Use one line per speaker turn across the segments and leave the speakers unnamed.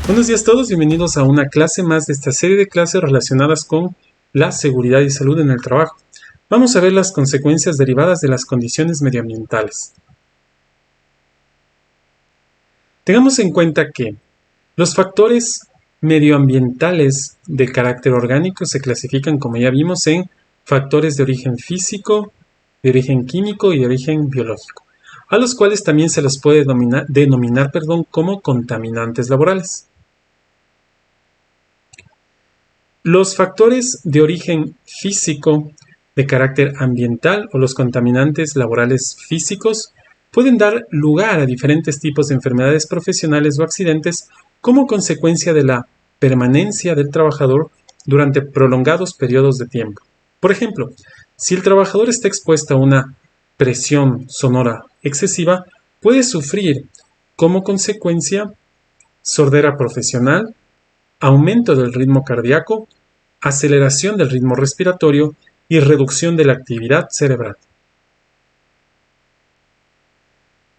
Buenos días a todos, bienvenidos a una clase más de esta serie de clases relacionadas con la seguridad y salud en el trabajo. Vamos a ver las consecuencias derivadas de las condiciones medioambientales. Tengamos en cuenta que los factores medioambientales de carácter orgánico se clasifican, como ya vimos, en factores de origen físico, de origen químico y de origen biológico, a los cuales también se los puede denominar como contaminantes laborales. Los factores de origen físico de carácter ambiental o los contaminantes laborales físicos pueden dar lugar a diferentes tipos de enfermedades profesionales o accidentes como consecuencia de la permanencia del trabajador durante prolongados periodos de tiempo. Por ejemplo, si el trabajador está expuesto a una presión sonora excesiva, puede sufrir como consecuencia sordera profesional, aumento del ritmo cardíaco, aceleración del ritmo respiratorio y reducción de la actividad cerebral.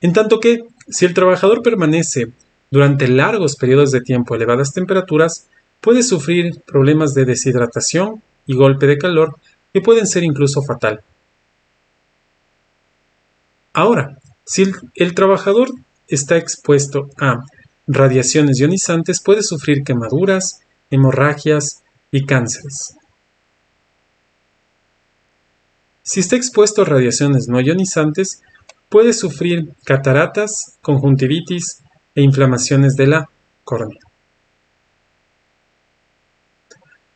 En tanto que, si el trabajador permanece durante largos periodos de tiempo a elevadas temperaturas, puede sufrir problemas de deshidratación y golpe de calor que pueden ser incluso fatal. Ahora, si el trabajador está expuesto a radiaciones ionizantes, puede sufrir quemaduras, hemorragias y cánceres. Si está expuesto a radiaciones no ionizantes, puede sufrir cataratas, conjuntivitis e inflamaciones de la córnea.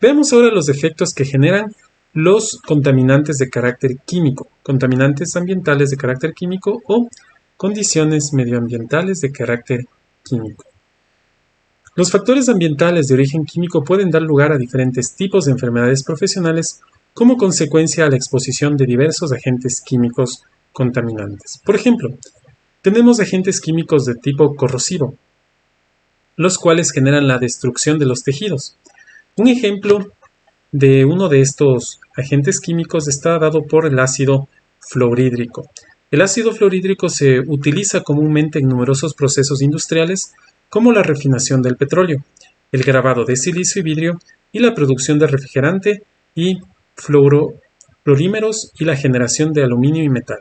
Veamos ahora los efectos que generan los contaminantes de carácter químico, contaminantes ambientales de carácter químico o condiciones medioambientales de carácter químico. Los factores ambientales de origen químico pueden dar lugar a diferentes tipos de enfermedades profesionales como consecuencia a la exposición de diversos agentes químicos contaminantes. Por ejemplo, tenemos agentes químicos de tipo corrosivo, los cuales generan la destrucción de los tejidos. Un ejemplo de uno de estos agentes químicos está dado por el ácido fluorhídrico. El ácido fluorhídrico se utiliza comúnmente en numerosos procesos industriales como la refinación del petróleo, el grabado de silicio y vidrio y la producción de refrigerante y fluorímeros y la generación de aluminio y metal.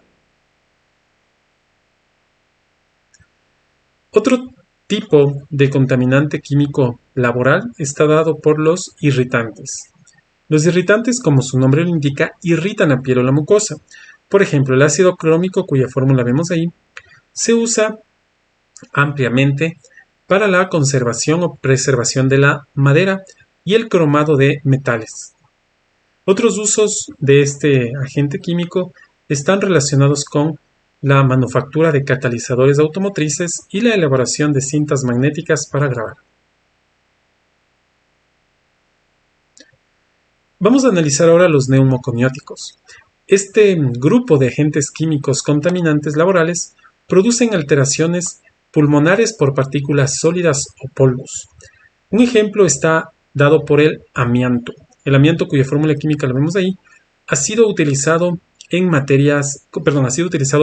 Otro tipo de contaminante químico laboral está dado por los irritantes. Los irritantes, como su nombre lo indica, irritan la piel o la mucosa. Por ejemplo, el ácido crómico, cuya fórmula vemos ahí, se usa ampliamente para la conservación o preservación de la madera y el cromado de metales. Otros usos de este agente químico están relacionados con la manufactura de catalizadores automotrices y la elaboración de cintas magnéticas para grabar. Vamos a analizar ahora los neumoconióticos. Este grupo de agentes químicos contaminantes laborales producen alteraciones pulmonares por partículas sólidas o polvos. Un ejemplo está dado por el amianto. El amianto, cuya fórmula química la vemos ahí, ha sido utilizado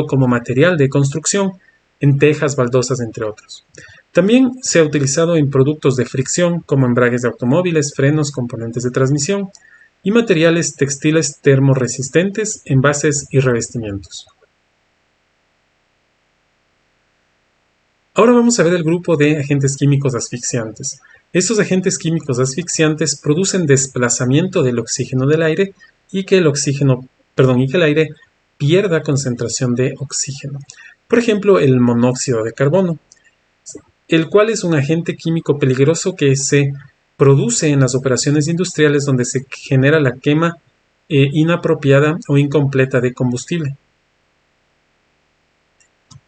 como material de construcción en tejas, baldosas, entre otros. También se ha utilizado en productos de fricción como embragues de automóviles, frenos, componentes de transmisión y materiales textiles termorresistentes, envases y revestimientos. Ahora vamos a ver el grupo de agentes químicos asfixiantes. Estos agentes químicos asfixiantes producen desplazamiento del oxígeno del aire y que el aire pierda concentración de oxígeno. Por ejemplo, el monóxido de carbono, el cual es un agente químico peligroso que se produce en las operaciones industriales donde se genera la quema inapropiada o incompleta de combustible.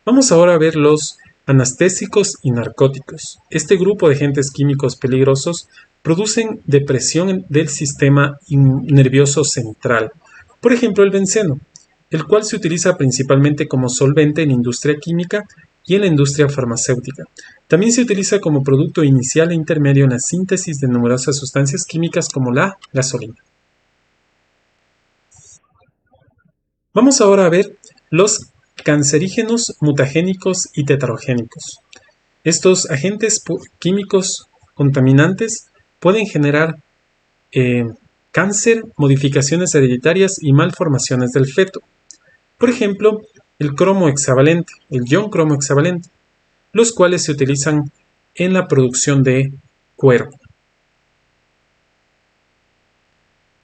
Vamos ahora a ver los anestésicos y narcóticos. Este grupo de agentes químicos peligrosos producen depresión del sistema nervioso central. Por ejemplo, el benceno, el cual se utiliza principalmente como solvente en la industria química y en la industria farmacéutica. También se utiliza como producto inicial e intermedio en la síntesis de numerosas sustancias químicas como la gasolina. Vamos ahora a ver los cancerígenos, mutagénicos y tetragénicos. Estos agentes químicos contaminantes pueden generar cáncer, modificaciones hereditarias y malformaciones del feto. Por ejemplo, el cromo hexavalente, el ion cromo hexavalente, los cuales se utilizan en la producción de cuero.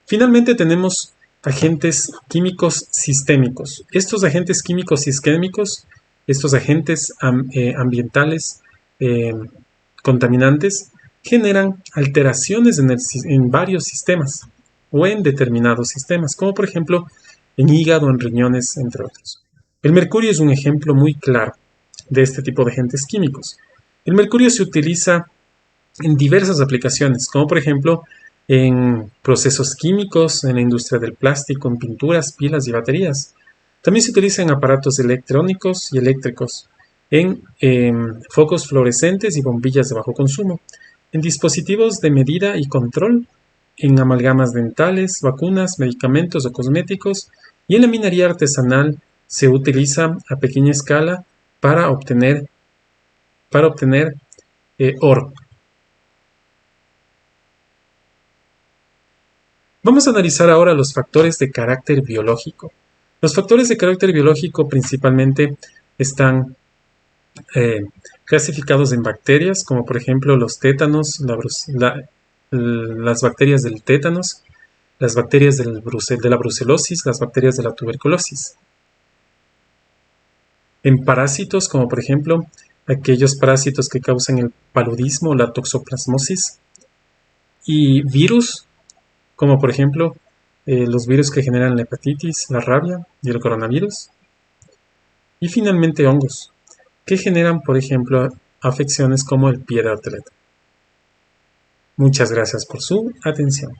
Finalmente tenemos agentes químicos sistémicos. Estos agentes químicos sistémicos, estos agentes ambientales contaminantes, generan alteraciones en varios sistemas o en determinados sistemas, como por ejemplo en hígado, en riñones, entre otros. El mercurio es un ejemplo muy claro de este tipo de agentes químicos. El mercurio se utiliza en diversas aplicaciones, como por ejemplo en procesos químicos, en la industria del plástico, en pinturas, pilas y baterías. También se utiliza en aparatos electrónicos y eléctricos, en focos fluorescentes y bombillas de bajo consumo, en dispositivos de medida y control, en amalgamas dentales, vacunas, medicamentos o cosméticos, y en la minería artesanal se utiliza a pequeña escala para obtener oro. Vamos a analizar ahora los factores de carácter biológico. Los factores de carácter biológico principalmente están clasificados en bacterias, como por ejemplo los tétanos, las bacterias del tétanos, las bacterias de la brucelosis, las bacterias de la tuberculosis. En parásitos, como por ejemplo aquellos parásitos que causan el paludismo, la toxoplasmosis, y virus, como por ejemplo los virus que generan la hepatitis, la rabia y el coronavirus. Y finalmente hongos, que generan, por ejemplo, afecciones como el pie de atleta. Muchas gracias por su atención.